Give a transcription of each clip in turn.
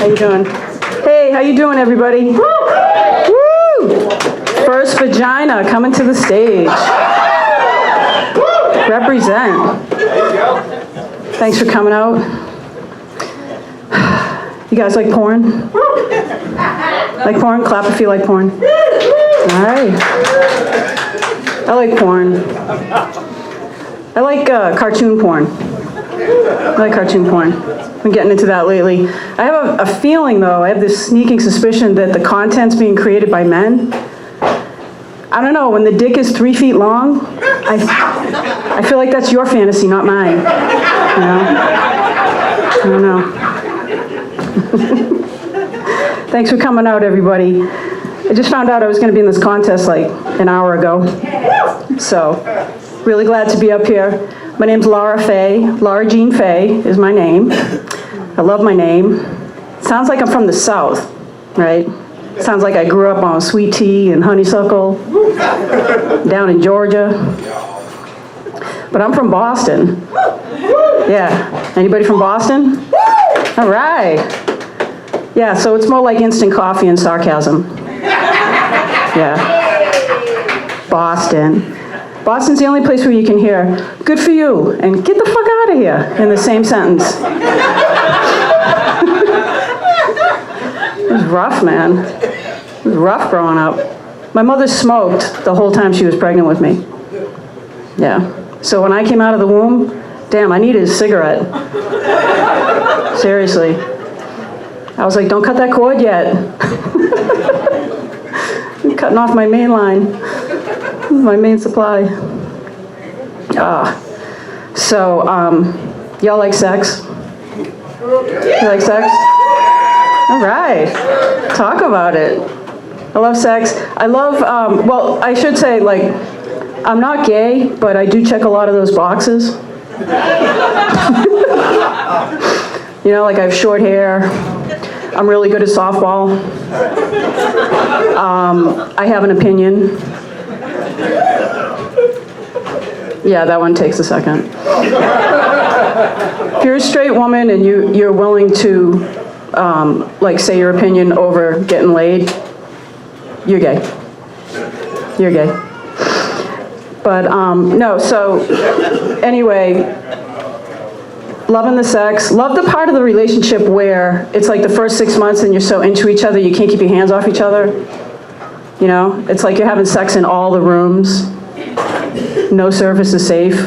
How you doing? Hey, how you doing, everybody? Woo! First vagina coming to the stage. Represent. Thanks for coming out. You guys like porn? Like porn? Clap if you like porn. All right. I like porn. I like cartoon porn. I like cartoon porn. I've been getting into that lately. I have a feeling, though, I have this sneaking suspicion that the content's being created by men. I don't know, when the dick is 3 feet long, I feel like that's your fantasy, not mine. You know? I don't know. Thanks for coming out, everybody. I just found out I was going to be in this contest like an hour ago. So, really glad to be up here. My name's Laura Fay. Laura Jean Fay is my name. I love my name. Sounds like I'm from the South, right? Sounds like I grew up on sweet tea and honeysuckle down in Georgia. But I'm from Boston. Yeah. Anybody from Boston? All right. Yeah, so it's more like instant coffee and sarcasm. Yeah. Boston. Boston's the only place where you can hear, good for you, and get the fuck out of here in the same sentence. It was rough, man. It was rough growing up. My mother smoked the whole time she was pregnant with me. Yeah. So when I came out of the womb, damn, I needed a cigarette. Seriously. I was like, don't cut that cord yet. I'm cutting off my main line. My main supply. So, y'all like sex? You like sex? All right. Talk about it. I love sex. I love, well, I should say, like, I'm not gay, but I do check a lot of those boxes. You know, like I have short hair. I'm really good at softball. I have an opinion. Yeah, that one takes a second. If you're a straight woman and you're willing to, like, say your opinion over getting laid, you're gay. You're gay. But, no, so, anyway, loving the sex. Love the part of the relationship where it's like the first 6 months and you're so into each other, you can't keep your hands off each other. You know? It's like you're having sex in all the rooms. No surface is safe.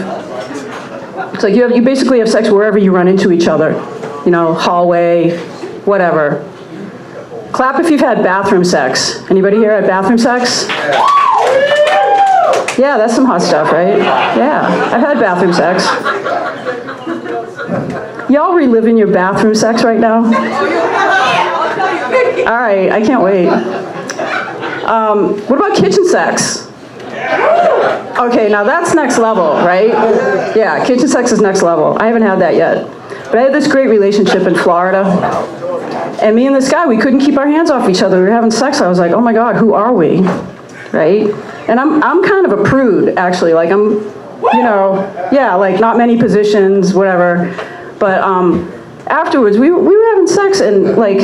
It's like you basically have sex wherever you run into each other. You know, hallway, whatever. Clap if you've had bathroom sex. Anybody here had bathroom sex? Yeah, that's some hot stuff, right? Yeah, I've had bathroom sex. Y'all reliving your bathroom sex right now? All right, I can't wait. What about kitchen sex? Okay, now that's next level, right? Yeah, kitchen sex is next level. I haven't had that yet. But I had this great relationship in Florida. And me and this guy, we couldn't keep our hands off each other. We were having sex. I was like, oh my God, who are we? Right? And I'm kind of a prude, actually. Like, I'm, you know, yeah, like not many positions, whatever. But afterwards, we were having sex, and like,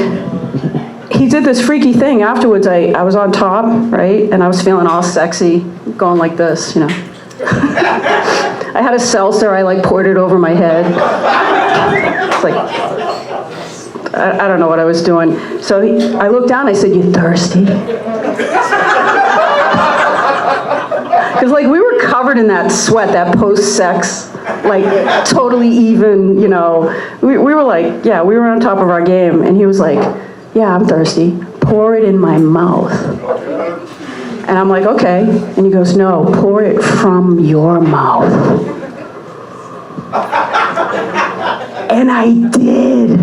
he did this freaky thing. Afterwards, I was on top, right? And I was feeling all sexy, going like this, you know. I had a seltzer, I like poured it over my head. It's like, I don't know what I was doing. So I looked down, I said, you thirsty? Because like we were covered in that sweat, that post-sex, like totally even, you know. We were like, yeah, we were on top of our game. And he was like, yeah, I'm thirsty. Pour it in my mouth. And I'm like, okay. And he goes, no, pour it from your mouth. And I did.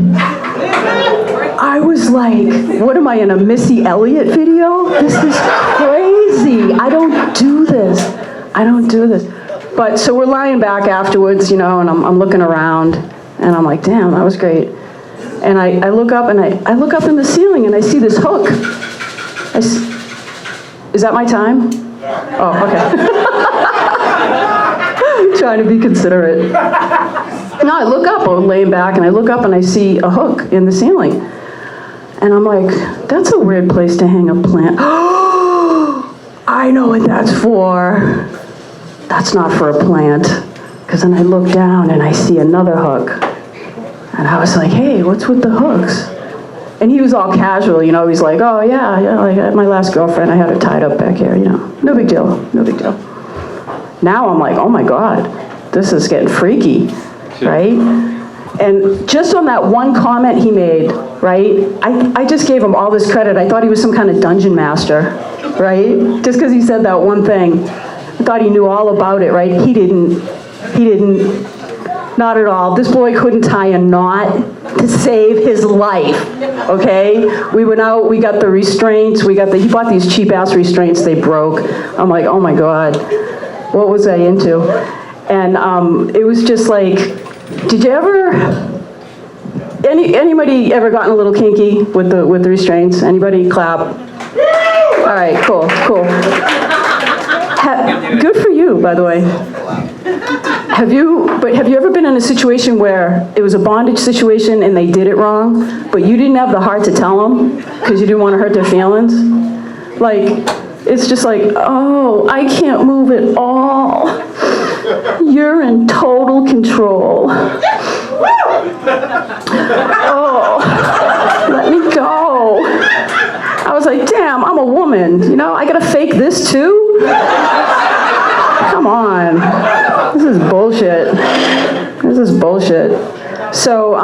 I was like, what am I, in a Missy Elliott video? This is crazy. I don't do this. I don't do this. But so we're lying back afterwards, you know, and I'm looking around, and I'm like, damn, that was great. And I look up, and I look up in the ceiling, and I see this hook. Is that my time? Oh, okay. Trying to be considerate. No, I look up, I'm laying back, and I look up, and I see a hook in the ceiling. And I'm like, that's a weird place to hang a plant. I know what that's for. That's not for a plant. Because then I look down and I see another hook. And I was like, hey, what's with the hooks? And he was all casual, he's like, oh yeah, like my last girlfriend, I had her tied up back here, no big deal, no big deal. Now I'm like, oh my God, this is getting freaky, right? And just on that one comment he made, right, I just gave him all this credit. I thought he was some kind of dungeon master, right? Just because he said that one thing. I thought he knew all about it, right? He didn't, not at all. This boy couldn't tie a knot to save his life, okay? We went out, we got the restraints, he bought these cheap ass restraints, they broke. I'm like, oh my God, what was I into? And it was just like, did you ever, anybody ever gotten a little kinky with the restraints? Anybody? Clap. All right, cool. Good for you, by the way. Have you ever been in a situation where it was a bondage situation and they did it wrong, but you didn't have the heart to tell them because you didn't want to hurt their feelings? Like, it's just like, oh, I can't move at all. You're in total control. Oh, let me go. I was like, damn, I'm a woman. I gotta fake this too? Come on. This is bullshit. So,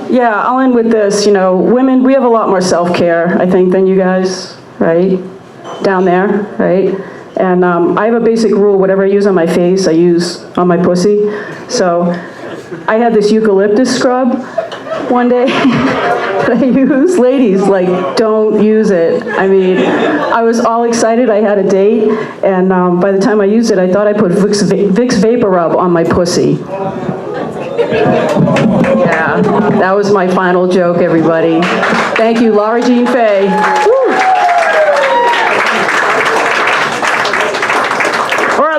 yeah, I'll end with this. Women, we have a lot more self-care, I think, than you guys, right? Down there, right? And I have a basic rule, whatever I use on my face, I use on my pussy. So I had this eucalyptus scrub one day that I used. Ladies, don't use it. I mean, I was all excited. I had a date, and by the time I used it, I thought I put Vicks Vapor Rub on my pussy. Yeah, that was my final joke, everybody. Thank you, Laura Fay. Woo.